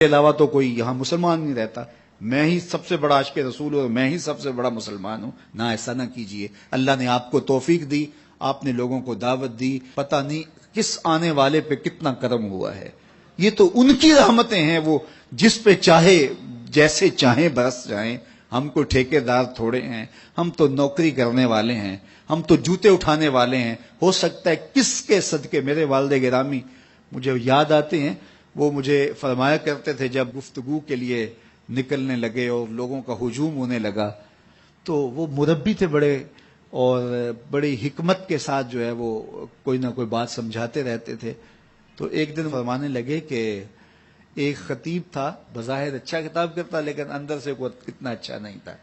کے علاوہ تو کوئی یہاں مسلمان نہیں رہتا، میں ہی سب سے بڑا عاشق رسول ہوں، میں ہی سب سے بڑا مسلمان ہوں. نہ، ایسا نہ کیجئے. اللہ نے آپ کو توفیق دی، آپ نے لوگوں کو دعوت دی، پتہ نہیں کس آنے والے پہ کتنا کرم ہوا ہے. یہ تو ان کی رحمتیں ہیں، وہ جس پہ چاہے جیسے چاہیں برس جائیں. ہم کو ٹھیکیدار تھوڑے ہیں، ہم تو نوکری کرنے والے ہیں، ہم تو جوتے اٹھانے والے ہیں. ہو سکتا ہے کس کے صدقے میرے والد گرامی مجھے یاد آتے ہیں، وہ مجھے فرمایا کرتے تھے جب گفتگو کے لیے نکلنے لگے اور لوگوں کا ہجوم ہونے لگا، تو وہ مربی تھے بڑے، اور بڑی حکمت کے ساتھ جو ہے وہ کوئی نہ کوئی بات سمجھاتے رہتے تھے. تو ایک دن فرمانے لگے کہ ایک خطیب تھا، بظاہر اچھا خطاب کرتا لیکن اندر سے کوئی اتنا اچھا نہیں تھا.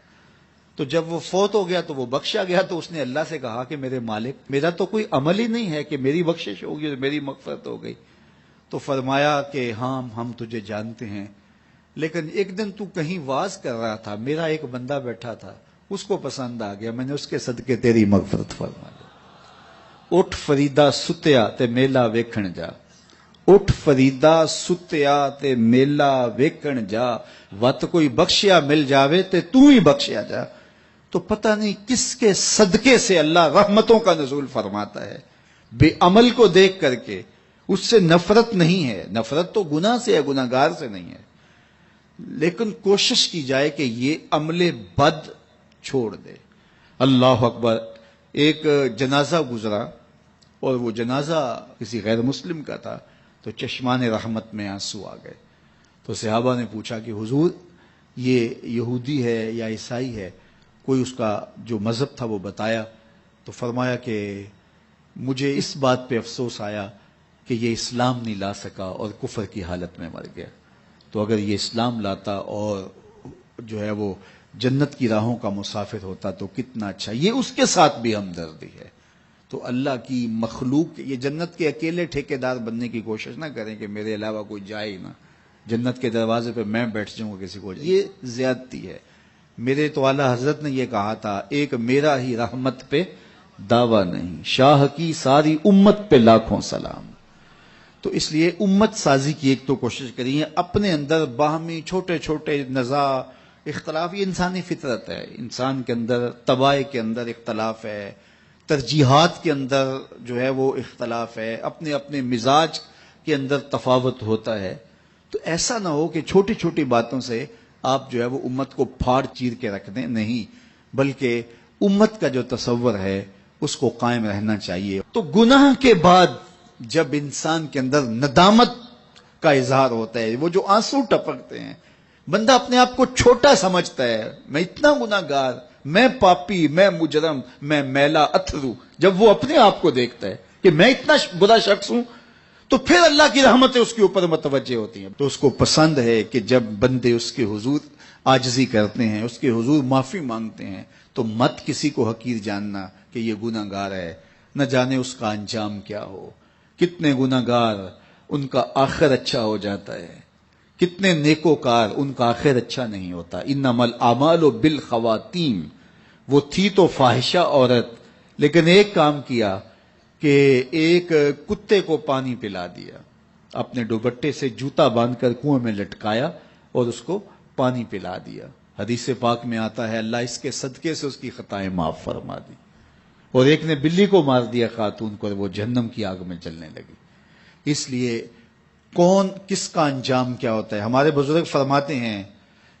تو جب وہ فوت ہو گیا تو وہ بخشا گیا، تو اس نے اللہ سے کہا کہ میرے مالک، میرا تو کوئی عمل ہی نہیں ہے کہ میری بخشش ہوگی اور میری مغفرت ہو گئی. تو فرمایا کہ ہاں ہم تجھے جانتے ہیں، لیکن ایک دن تو کہیں واز کر رہا تھا، میرا ایک بندہ بیٹھا تھا، اس کو پسند آ گیا، میں نے اس کے صدقے تیری مغفرت فرما دی. اٹھ فریدا ستیا تے میلا ویکھن جا، اٹھ فریدا ستیا تے میلا ویکھن جا، وت کوئی بخشیا مل جاوے تے تو ہی بخشیا جا. تو پتہ نہیں کس کے صدقے سے اللہ رحمتوں کا نزول فرماتا ہے. بے عمل کو دیکھ کر کے اس سے نفرت نہیں ہے، نفرت تو گناہ سے ہے، گناہ گار سے نہیں ہے، لیکن کوشش کی جائے کہ یہ عمل بد چھوڑ دے. اللہ اکبر. ایک جنازہ گزرا اور وہ جنازہ کسی غیر مسلم کا تھا، تو چشمان رحمت میں آنسو آ گئے. تو صحابہ نے پوچھا کہ حضور یہ یہودی ہے یا عیسائی ہے؟ کوئی اس کا جو مذہب تھا وہ بتایا. تو فرمایا کہ مجھے اس بات پہ افسوس آیا کہ یہ اسلام نہیں لا سکا اور کفر کی حالت میں مر گیا. تو اگر یہ اسلام لاتا اور جو ہے وہ جنت کی راہوں کا مسافر ہوتا تو کتنا اچھا. یہ اس کے ساتھ بھی ہمدردی ہے. تو اللہ کی مخلوق، یہ جنت کے اکیلے ٹھیکیدار بننے کی کوشش نہ کریں کہ میرے علاوہ کوئی جائے ہی نہ، جنت کے دروازے پہ میں بیٹھ جاؤں گا کسی کو، یہ زیادتی ہے. میرے تو اعلیٰ حضرت نے یہ کہا تھا، ایک میرا ہی رحمت پہ دعویٰ نہیں، شاہ کی ساری امت پہ لاکھوں سلام. تو اس لیے امت سازی کی ایک تو کوشش کریے، اپنے اندر باہمی چھوٹے چھوٹے نزاع اختلاف، یہ انسانی فطرت ہے. انسان کے اندر طباع کے اندر اختلاف ہے، ترجیحات کے اندر جو ہے وہ اختلاف ہے، اپنے اپنے مزاج کے اندر تفاوت ہوتا ہے. تو ایسا نہ ہو کہ چھوٹی چھوٹی باتوں سے آپ جو ہے وہ امت کو پھاڑ چیر کے رکھ دیں، نہیں، بلکہ امت کا جو تصور ہے اس کو قائم رہنا چاہیے. تو گناہ کے بعد جب انسان کے اندر ندامت کا اظہار ہوتا ہے، وہ جو آنسو ٹپکتے ہیں، بندہ اپنے آپ کو چھوٹا سمجھتا ہے، میں اتنا گناہ گار، میں پاپی، میں مجرم، میں میلا اتھرو. جب وہ اپنے آپ کو دیکھتا ہے کہ میں اتنا برا شخص ہوں، تو پھر اللہ کی رحمتیں اس کے اوپر متوجہ ہوتی ہیں. تو اس کو پسند ہے کہ جب بندے اس کے حضور عاجزی کرتے ہیں، اس کے حضور معافی مانگتے ہیں، تو مت کسی کو حقیر جاننا کہ یہ گناہ گار ہے، نہ جانے اس کا انجام کیا ہو. کتنے گناہ گار ان کا آخر اچھا ہو جاتا ہے، کتنے نیکوکار ان کا آخر اچھا نہیں ہوتا. انما الاعمال بالخواتیم. وہ تھی تو فاحشہ عورت، لیکن ایک کام کیا کہ ایک کتے کو پانی پلا دیا، اپنے دوپٹے سے جوتا باندھ کر کنویں میں لٹکایا اور اس کو پانی پلا دیا. حدیث پاک میں آتا ہے اللہ اس کے صدقے سے اس کی خطائیں معاف فرما دی. اور ایک نے بلی کو مار دیا خاتون کو، اور وہ جہنم کی آگ میں جلنے لگی. اس لیے کون کس کا انجام کیا ہوتا ہے. ہمارے بزرگ فرماتے ہیں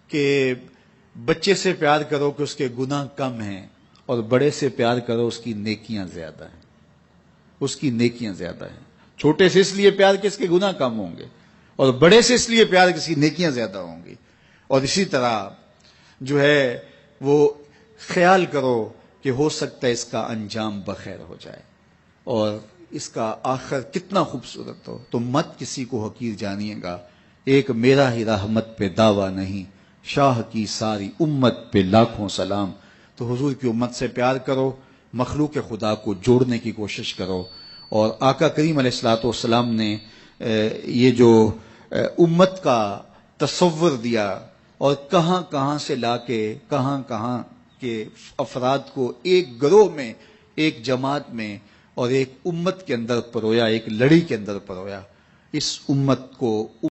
کہ بچے سے پیار کرو کہ اس کے گناہ کم ہیں، اور بڑے سے پیار کرو اس کی نیکیاں زیادہ ہیں، اس کی نیکیاں زیادہ ہیں. چھوٹے سے اس لیے پیار کہ اس کے گناہ کم ہوں گے، اور بڑے سے اس لیے پیار کہ اس کی نیکیاں زیادہ ہوں گی. اور اسی طرح جو ہے وہ خیال کرو کہ ہو سکتا ہے اس کا انجام بخیر ہو جائے اور اس کا آخر کتنا خوبصورت ہو. تو مت کسی کو حقیر جانیے گا. ایک میرا ہی رحمت پہ دعویٰ نہیں، شاہ کی ساری امت پہ لاکھوں سلام. تو حضور کی امت سے پیار کرو، مخلوق خدا کو جوڑنے کی کوشش کرو. اور آقا کریم علیہ الصلوۃ والسلام نے یہ جو امت کا تصور دیا اور کہاں کہاں سے لا کے کہاں کہاں کے افراد کو ایک گروہ میں، ایک جماعت میں اور ایک امت کے اندر پرویا، ایک لڑی کے اندر پرویا. اس امت کو